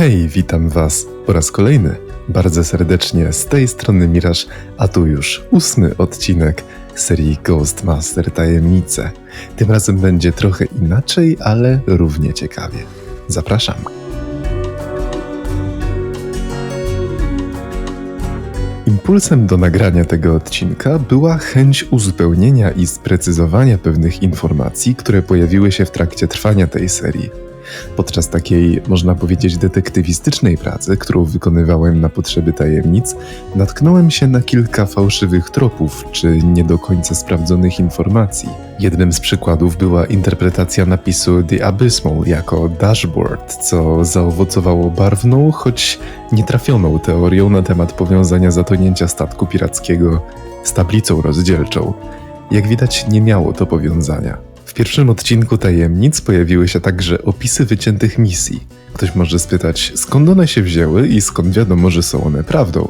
Hej, witam Was po raz kolejny bardzo serdecznie z tej strony Miraż, a tu już 8. odcinek serii Ghostmaster Tajemnice. Tym razem będzie trochę inaczej, ale równie ciekawie. Zapraszam. Impulsem do nagrania tego odcinka była chęć uzupełnienia i sprecyzowania pewnych informacji, które pojawiły się w trakcie trwania tej serii. Podczas takiej, można powiedzieć, detektywistycznej pracy, którą wykonywałem na potrzeby tajemnic, natknąłem się na kilka fałszywych tropów czy nie do końca sprawdzonych informacji. Jednym z przykładów była interpretacja napisu The Abysmal jako dashboard, co zaowocowało barwną, choć nietrafioną teorią na temat powiązania zatonięcia statku pirackiego z tablicą rozdzielczą. Jak widać, nie miało to powiązania. W pierwszym odcinku Tajemnic pojawiły się także opisy wyciętych misji. Ktoś może spytać, skąd one się wzięły i skąd wiadomo, że są one prawdą.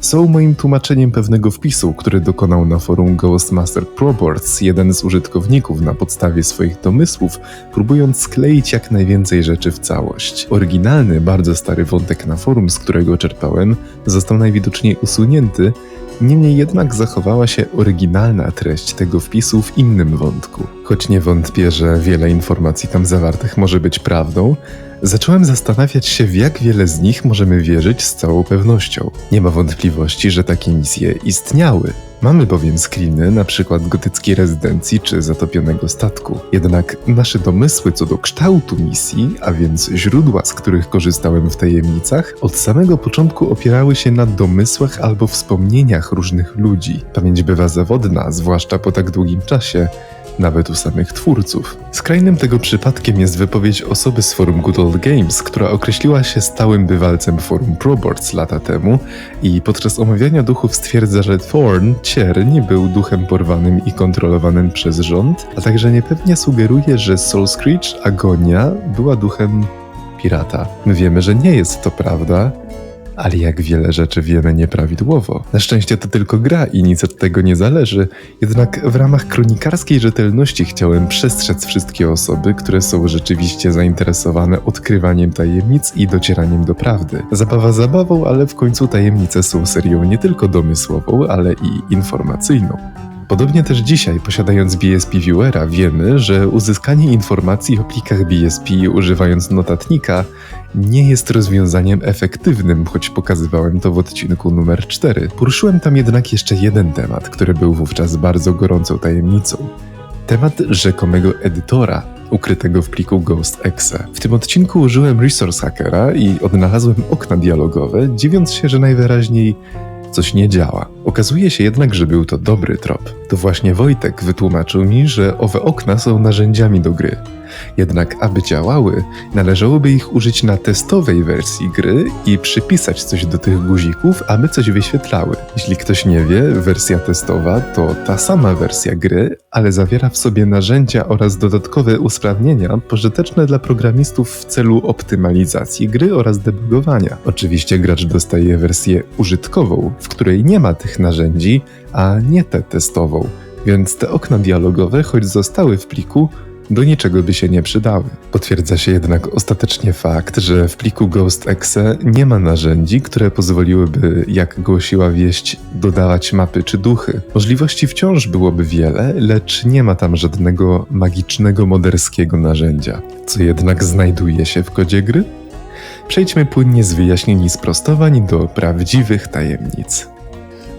Są moim tłumaczeniem pewnego wpisu, który dokonał na forum Ghostmaster Proboards jeden z użytkowników na podstawie swoich domysłów, próbując skleić jak najwięcej rzeczy w całość. Oryginalny, bardzo stary wątek na forum, z którego czerpałem, został najwidoczniej usunięty, niemniej jednak zachowała się oryginalna treść tego wpisu w innym wątku. Choć nie wątpię, że wiele informacji tam zawartych może być prawdą, zacząłem zastanawiać się, w jak wiele z nich możemy wierzyć z całą pewnością. Nie ma wątpliwości, że takie misje istniały. Mamy bowiem screeny, na przykład gotyckiej rezydencji czy zatopionego statku. Jednak nasze domysły co do kształtu misji, a więc źródła, z których korzystałem w tajemnicach, od samego początku opierały się na domysłach albo wspomnieniach różnych ludzi. Pamięć bywa zawodna, zwłaszcza po tak długim czasie, nawet u samych twórców. Skrajnym tego przypadkiem jest wypowiedź osoby z forum Good Old Games, która określiła się stałym bywalcem forum Proboards lata temu i podczas omawiania duchów stwierdza, że Thorn, Cier, był duchem porwanym i kontrolowanym przez rząd, a także niepewnie sugeruje, że Soul Screech, Agonia, była duchem pirata. My wiemy, że nie jest to prawda, ale jak wiele rzeczy wiemy nieprawidłowo. Na szczęście to tylko gra i nic od tego nie zależy, jednak w ramach kronikarskiej rzetelności chciałem przestrzec wszystkie osoby, które są rzeczywiście zainteresowane odkrywaniem tajemnic i docieraniem do prawdy. Zabawa zabawą, ale w końcu tajemnice są serią nie tylko domysłową, ale i informacyjną. Podobnie też dzisiaj, posiadając BSP Viewera, wiemy, że uzyskanie informacji o plikach BSP używając notatnika nie jest rozwiązaniem efektywnym, choć pokazywałem to w odcinku numer 4. Poruszyłem tam jednak jeszcze jeden temat, który był wówczas bardzo gorącą tajemnicą. Temat rzekomego edytora, ukrytego w pliku Ghost.exe. W tym odcinku użyłem Resource Hackera i odnalazłem okna dialogowe, dziwiąc się, że najwyraźniej coś nie działa. Okazuje się jednak, że był to dobry trop. To właśnie Wojtek wytłumaczył mi, że owe okna są narzędziami do gry. Jednak aby działały, należałoby ich użyć na testowej wersji gry i przypisać coś do tych guzików, aby coś wyświetlały. Jeśli ktoś nie wie, wersja testowa to ta sama wersja gry, ale zawiera w sobie narzędzia oraz dodatkowe usprawnienia pożyteczne dla programistów w celu optymalizacji gry oraz debugowania. Oczywiście gracz dostaje wersję użytkową, w której nie ma tych narzędzi, a nie tę testową, więc te okna dialogowe, choć zostały w pliku, do niczego by się nie przydały. Potwierdza się jednak ostatecznie fakt, że w pliku Ghost.exe nie ma narzędzi, które pozwoliłyby, jak głosiła wieść, dodawać mapy czy duchy. Możliwości wciąż byłoby wiele, lecz nie ma tam żadnego magicznego moderskiego narzędzia. Co jednak znajduje się w kodzie gry? Przejdźmy płynnie z wyjaśnień i sprostowań do prawdziwych tajemnic.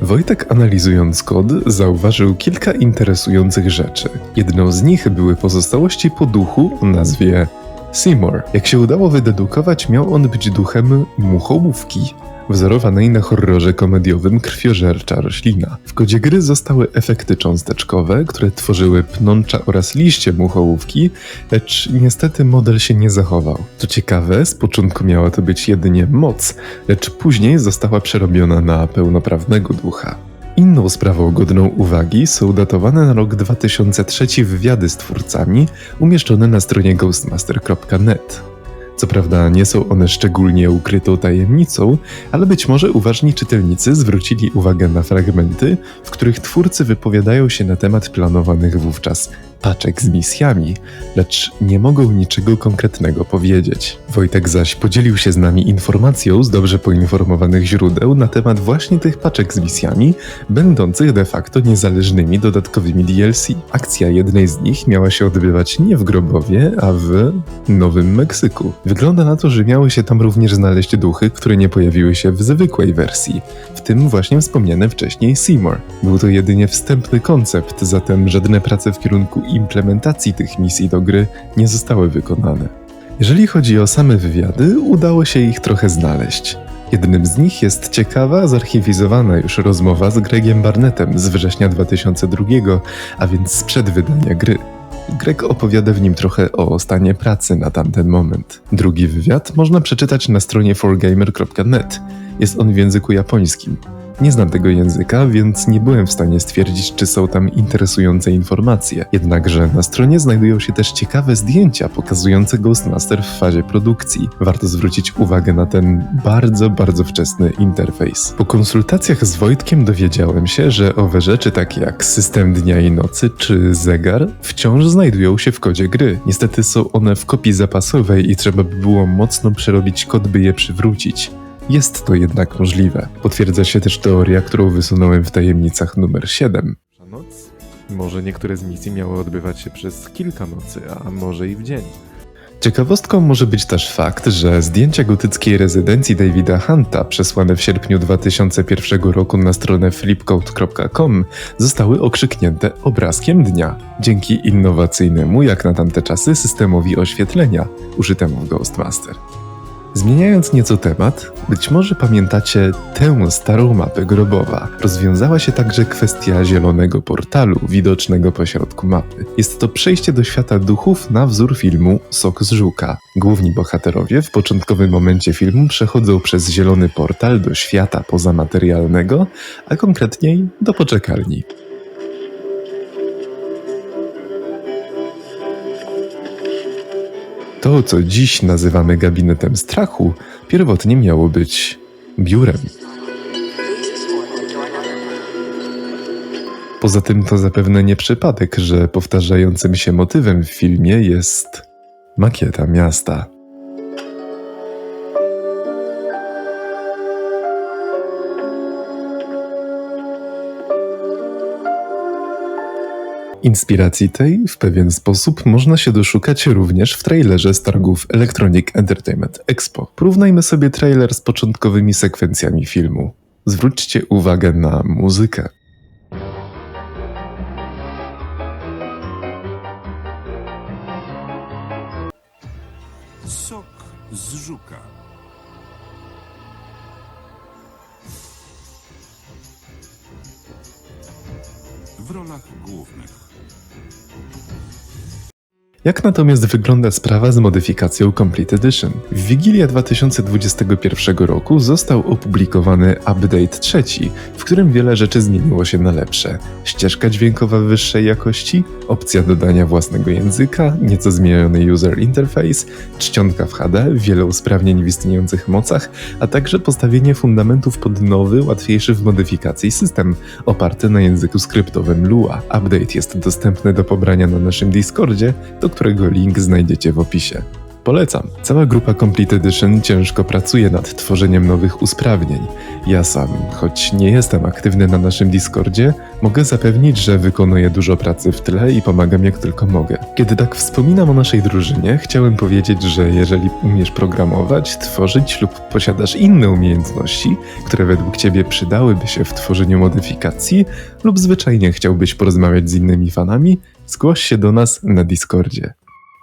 Wojtek, analizując kod, zauważył kilka interesujących rzeczy. Jedną z nich były pozostałości po duchu o nazwie Seymour. Jak się udało wydedukować, miał on być duchem muchołówki, wzorowanej na horrorze komediowym Krwiożercza roślina. W kodzie gry zostały efekty cząsteczkowe, które tworzyły pnącza oraz liście muchołówki, lecz niestety model się nie zachował. Co ciekawe, z początku miała to być jedynie moc, lecz później została przerobiona na pełnoprawnego ducha. Inną sprawą godną uwagi są datowane na rok 2003 wywiady z twórcami umieszczone na stronie ghostmaster.net. Co prawda nie są one szczególnie ukrytą tajemnicą, ale być może uważni czytelnicy zwrócili uwagę na fragmenty, w których twórcy wypowiadają się na temat planowanych wówczas paczek z misjami, lecz nie mogą niczego konkretnego powiedzieć. Wojtek zaś podzielił się z nami informacją z dobrze poinformowanych źródeł na temat właśnie tych paczek z misjami, będących de facto niezależnymi dodatkowymi DLC. Akcja jednej z nich miała się odbywać nie w Grobowie, a w Nowym Meksyku. Wygląda na to, że miały się tam również znaleźć duchy, które nie pojawiły się w zwykłej wersji, w tym właśnie wspomniane wcześniej Seymour. Był to jedynie wstępny koncept, zatem żadne prace w kierunku implementacji tych misji do gry nie zostały wykonane. Jeżeli chodzi o same wywiady, udało się ich trochę znaleźć. Jednym z nich jest ciekawa, zarchiwizowana już rozmowa z Gregiem Barnettem z września 2002, a więc sprzed wydania gry. Greg opowiada w nim trochę o stanie pracy na tamten moment. Drugi wywiad można przeczytać na stronie forgamer.net. Jest on w języku japońskim. Nie znam tego języka, więc nie byłem w stanie stwierdzić, czy są tam interesujące informacje. Jednakże na stronie znajdują się też ciekawe zdjęcia pokazujące Ghostmaster w fazie produkcji. Warto zwrócić uwagę na ten bardzo wczesny interfejs. Po konsultacjach z Wojtkiem dowiedziałem się, że owe rzeczy takie jak system dnia i nocy czy zegar wciąż znajdują się w kodzie gry. Niestety są one w kopii zapasowej i trzeba by było mocno przerobić kod, by je przywrócić. Jest to jednak możliwe. Potwierdza się też teoria, którą wysunąłem w tajemnicach numer 7. Noc? Może niektóre z misji miały odbywać się przez kilka nocy, a może i w dzień. Ciekawostką może być też fakt, że zdjęcia gotyckiej rezydencji Davida Hunta przesłane w sierpniu 2001 roku na stronę flipcode.com zostały okrzyknięte obrazkiem dnia, dzięki innowacyjnemu jak na tamte czasy systemowi oświetlenia użytemu w Ghostmaster. Zmieniając nieco temat, być może pamiętacie tę starą mapę Grobowa. Rozwiązała się także kwestia zielonego portalu widocznego pośrodku mapy. Jest to przejście do świata duchów na wzór filmu Sok z Żuka. Główni bohaterowie w początkowym momencie filmu przechodzą przez zielony portal do świata pozamaterialnego, a konkretniej do poczekalni. To, co dziś nazywamy gabinetem strachu, pierwotnie miało być biurem. Poza tym to zapewne nie przypadek, że powtarzającym się motywem w filmie jest makieta miasta. Inspiracji tej w pewien sposób można się doszukać również w trailerze z targów Electronic Entertainment Expo. Porównajmy sobie trailer z początkowymi sekwencjami filmu. Zwróćcie uwagę na muzykę. Sok z Żuka. W rolach głównych Jak natomiast wygląda sprawa z modyfikacją Complete Edition? W Wigilię 2021 roku został opublikowany update 3, w którym wiele rzeczy zmieniło się na lepsze. Ścieżka dźwiękowa wyższej jakości, opcja dodania własnego języka, nieco zmieniony user interface, czcionka w HD, wiele usprawnień w istniejących mocach, a także postawienie fundamentów pod nowy, łatwiejszy w modyfikacji system, oparty na języku skryptowym Lua. Update jest dostępny do pobrania na naszym Discordzie, do którego link znajdziecie w opisie. Polecam. Cała grupa Complete Edition ciężko pracuje nad tworzeniem nowych usprawnień. Ja sam, choć nie jestem aktywny na naszym Discordzie, mogę zapewnić, że wykonuję dużo pracy w tle i pomagam jak tylko mogę. Kiedy tak wspominam o naszej drużynie, chciałem powiedzieć, że jeżeli umiesz programować, tworzyć lub posiadasz inne umiejętności, które według Ciebie przydałyby się w tworzeniu modyfikacji lub zwyczajnie chciałbyś porozmawiać z innymi fanami, zgłoś się do nas na Discordzie.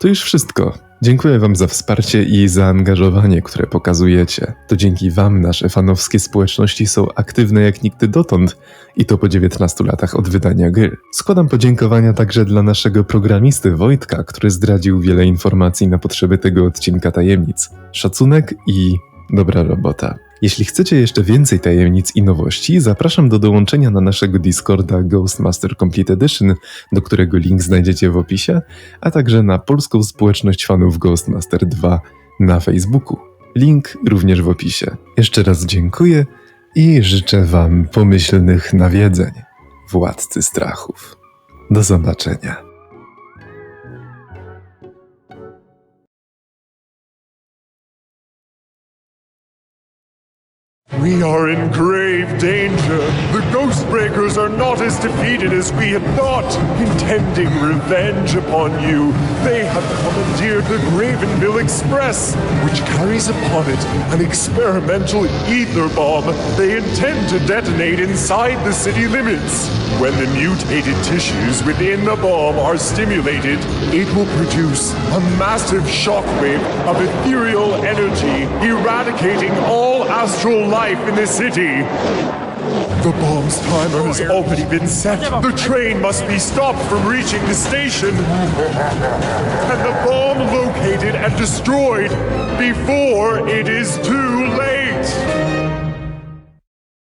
To już wszystko. Dziękuję Wam za wsparcie i zaangażowanie, które pokazujecie. To dzięki Wam nasze fanowskie społeczności są aktywne jak nigdy dotąd i to po 19 latach od wydania gry. Składam podziękowania także dla naszego programisty Wojtka, który zdradził wiele informacji na potrzeby tego odcinka tajemnic. Szacunek i dobra robota. Jeśli chcecie jeszcze więcej tajemnic i nowości, zapraszam do dołączenia na naszego Discorda Ghostmaster Complete Edition, do którego link znajdziecie w opisie, a także na polską społeczność fanów Ghostmaster 2 na Facebooku. Link również w opisie. Jeszcze raz dziękuję i życzę Wam pomyślnych nawiedzeń, władcy strachów. Do zobaczenia. We are in grave danger. The Ghostbreakers are not as defeated as we had thought. Intending revenge upon you, they have commandeered the Gravenville Express, which carries upon it an experimental ether bomb they intend to detonate inside the city limits. When the mutated tissues within the bomb are stimulated, it will produce a massive shockwave of ethereal energy, eradicating all astral life in the city. The bomb's timer has already been set. The train must be stopped from reaching the station. And the bomb located and destroyed before it is too late.